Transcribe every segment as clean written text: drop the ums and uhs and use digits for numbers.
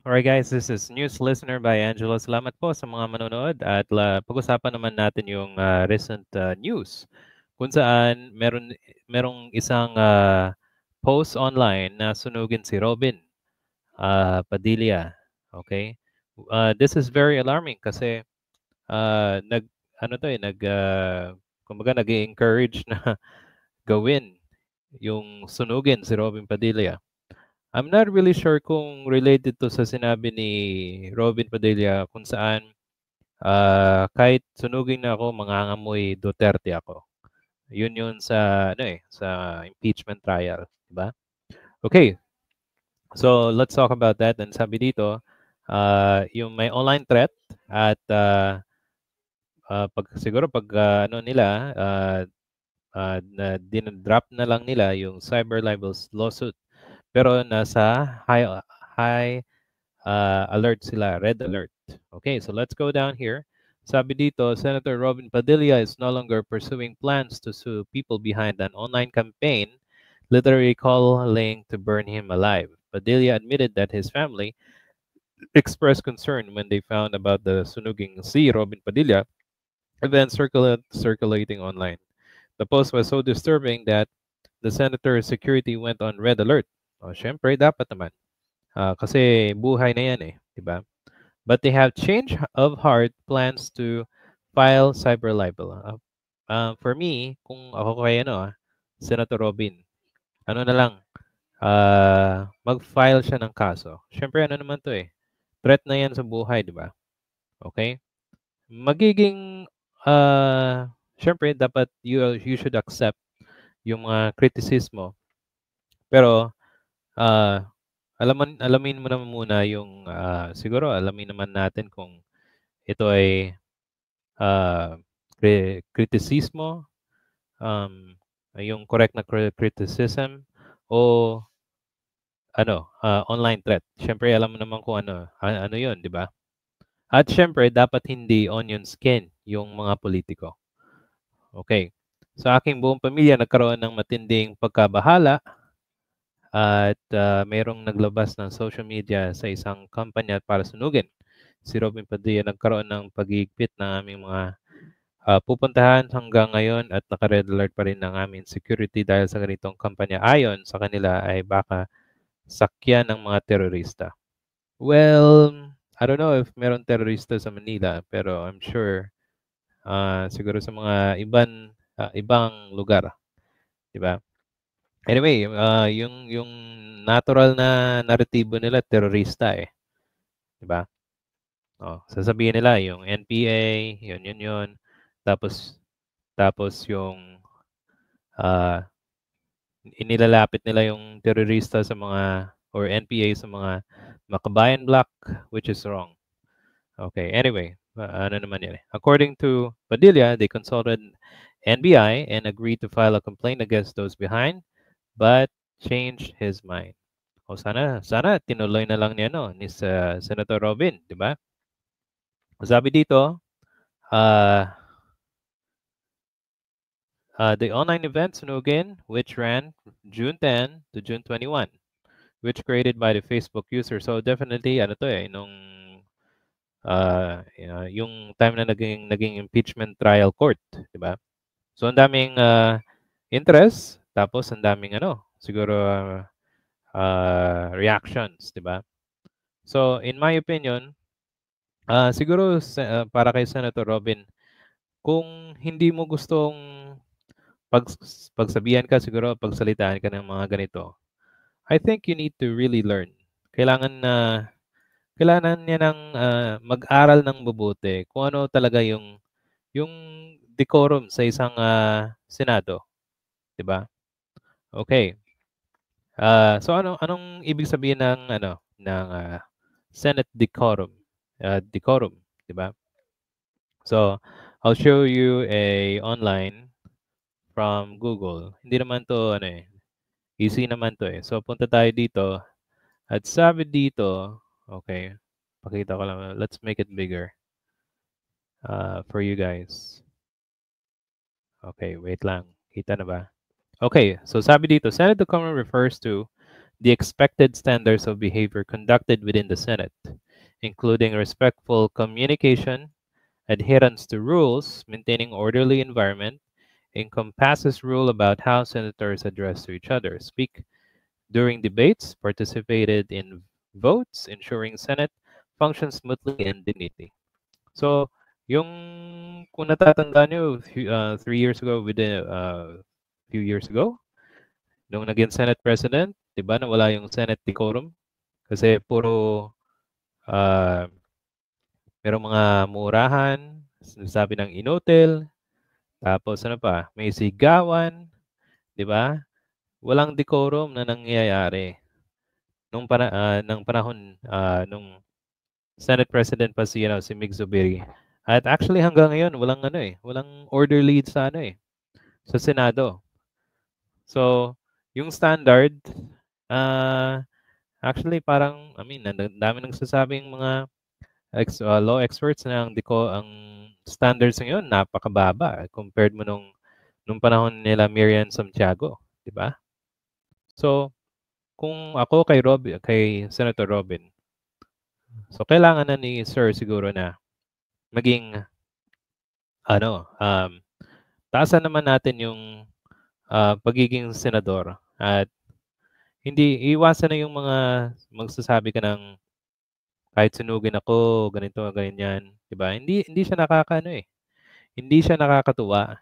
Alright guys, this is News Listener by Angelo. Salamat po sa mga manonood at pag-usapan naman natin yung recent news kung saan merong isang post online na sunugin si Robin Padilla. Okay? This is very alarming kasi nag ano to eh nag kumbaga nag-encourage na gawin yung sunugin si Robin Padilla. I'm not really sure kung related to sa sinabi ni Robin Padilla kung saan kahit sunugin na ako, mangangamoy Duterte ako. Yun sa ano eh, sa impeachment trial, di ba? Okay, so let's talk about that. And sabi dito, yung may online threat at pag siguro pag ano nila na dinrop na lang nila yung cyber libels lawsuit. Pero nasa high alert sila, red alert. Okay, so let's go down here. Sabi dito, Senator Robin Padilla is no longer pursuing plans to sue people behind an online campaign, literally calling to burn him alive. Padilla admitted that his family expressed concern when they found about the sunuging si Robin Padilla event circulating online. The post was so disturbing that the senator's security went on red alert. O, syempre, dapat naman. Kasi buhay na yan eh, di ba? But they have change of heart plans to file cyber libel. For me, kung ako kay Senator Robin, ano na lang, mag-file siya ng kaso. Siyempre, ano naman to eh, threat na yan sa buhay, di ba? Okay? Magiging, siyempre, dapat you should accept yung mga kritisismo. Pero, alamin mo naman muna yung, siguro alamin naman natin kung ito ay kritisismo, yung correct na criticism, o online threat. Siyempre, alam mo naman kung ano yun, di ba? At siyempre, dapat hindi onion skin yung mga politiko. Okay. Sa aking buong pamilya, nagkaroon ng matinding pagkabahala at mayroong naglabas ng social media sa isang kampanya para sunugin. Si Robin Padilla nagkaroon ng pag-iigpit ng aming mga pupuntahan hanggang ngayon at naka-red alert pa rin ng aming security dahil sa ganitong kampanya. Ayon sa kanila ay baka sakyan ng mga terorista. Well, I don't know if meron terorista sa Manila, pero I'm sure siguro sa mga ibang lugar, di ba? Anyway, yung natural na naratibo nila terorista eh, di ba? Oh, sasabihin nila yung NPA, yun. Tapos yung inilalapit nila yung terorista sa mga or NPA sa mga Makabayan Block, which is wrong. Okay, anyway, ano naman yan eh. According to Padilla, they consulted NBI and agreed to file a complaint against those behind, but changed his mind. O sana tinuloy na lang ni Senator Robin, di ba? Sabi dito, the online event Sunugin, which ran June 10 to June 21, which created by the Facebook user. So definitely, ano to eh, nung yung time na naging impeachment trial court, di ba? So ang daming interest, tapos ang daming siguro reactions, di ba? So in my opinion, siguro para kay Senator Robin, kung hindi mo gustong pag pagsabihan ka siguro, pagsalitaan ka ng mga ganito, I think you need to really learn. Kailangan niya ng mag-aral ng mabuti kung ano talaga yung decorum sa isang senado, 'di ba? Okay. So anong ibig sabihin ng Senate decorum? Decorum, 'di ba? So I'll show you a online from Google. Hindi naman to easy naman to eh. So punta tayo dito at sabi dito, okay, pakita ko lang. Let's make it bigger for you guys. Okay, wait lang. Kita na ba? Okay, so sabi dito, Senate decorum refers to the expected standards of behavior conducted within the Senate, including respectful communication, adherence to rules, maintaining orderly environment, encompasses rule about how senators address to each other, speak during debates, participated in votes, ensuring Senate functions smoothly and dignity. So, yung kung natatandaan nyo, 3 years ago, few years ago, nung naging Senate President, di ba, nawala yung Senate decorum? Kasi puro, merong mga murahan, sabi ng inutil, tapos ano pa, may sigawan, di ba? Walang decorum na nangyayari ng panahon nung Senate President pa si Mig Zubiri. At actually hanggang ngayon walang orderly sa sa Senado. So, yung standard actually parang ang dami nagsasabing mga law experts na ang standards ngayon napakababa compared mo nung panahon nila Miriam Santiago, di ba? So, kung ako kay Senator Robin, so kailangan na ni Sir siguro na maging taasan naman natin yung pagiging senador at hindi iwasan na yung mga magsasabi ka ng kahit sunugin ako, ganito, ganyan, 'di ba? Hindi siya hindi siya nakakatuwa.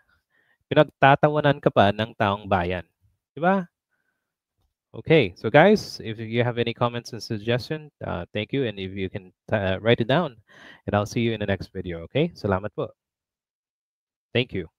Pinagtatawanan ka pa ng taong bayan, 'di ba? Okay, so guys, if you have any comments and suggestions, thank you, and if you can write it down, and I'll see you in the next video. Okay, salamat po. Thank you.